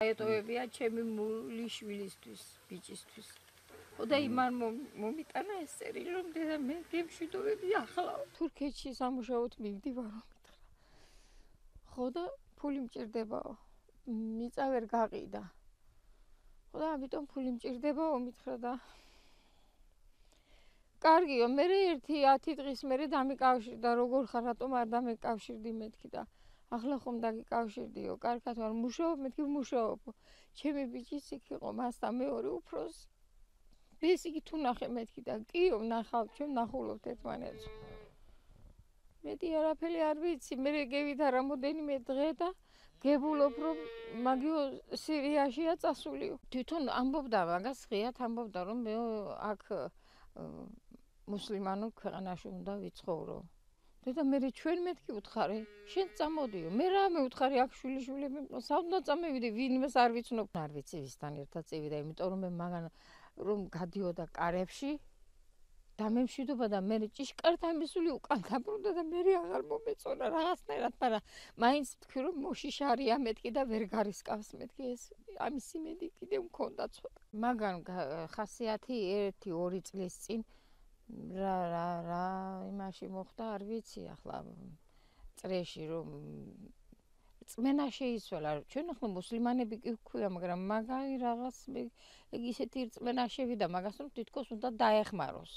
ეტოვებია ჩემი მულიშვილისთვის, ბიჭისთვის. და იმან მომიტანა ეს წერილი, რომ დედა მე გემშვიდობები ახლა თურქეთში სამუშაოდ მივდივარ, მითხრა. ხო და ფული მჭირდებაო. მიწა ვერ გაყიდა. ხო და ამიტომ ფული მჭირდებაო, მითხრა და კარგიო, მე 1-10 დღის მერე დამიკავშირდა, როგორ ხარ, რატომ არ დამიკავშირდი მეთქი და ახლა ხომ დაგიკავშირდიო, კარგად ვარ, მუშაობ, მეთქი მუშაობ. ჩემი ბიჭიც იქ იყო, მასთან მეორე უფროსი. ეს იგი თუ ნახე მეთქი და კიო, ნახავთ, ჩვენ ნახულობთ ერთმანეთს. მეტი არაფერი არ ვიცი, მე გევიდა რამოდენიმე დღე და გებულობ, რომ მაგიო სირიაშია წასულიო. თვითონ ამბობდა მაგას, ღიად ამბობდა, რომ მე აქ მუსლიმანურ ქვეყანაში უნდა ვიცხოვრო. და მე ჩვენ მეთქი უთხარი, შენ წამოდიო, მე რა მეუთხარი აქ შვილიშვილები, საუნდა წამევიდე, ვინმეს არ ვიცნობ, არ ვიცი ვისთან ერთად წევიდა, იმიტომ რომ მე მაგან რომ გადიოდა კარებში დამემშვიდობა და მე ჭიშკართან მისული უკან დაბრუნდა და მე აღარ მომეწონა რაღაცნაირად, მაგრამ მაინც თქვი რომ მოშიშარია მეთქი და ვერ გარისკავს მეთქი ეს ამის იმედი კიდე მქონდა ცოტა. მაგან ხასიათი 1-2 წლის წინ რა იმაში მოხდა არ ვიცი ახლა წრეში რომ წმენა შეიცვალა ჩვენ ახლა მუსლიმანები კი ვქვია მაგრამ მაგარი რაღაც ეგ ისეთი რწმენა შევიდა მაგას რომ თითქოს უნდა დაეხმაროს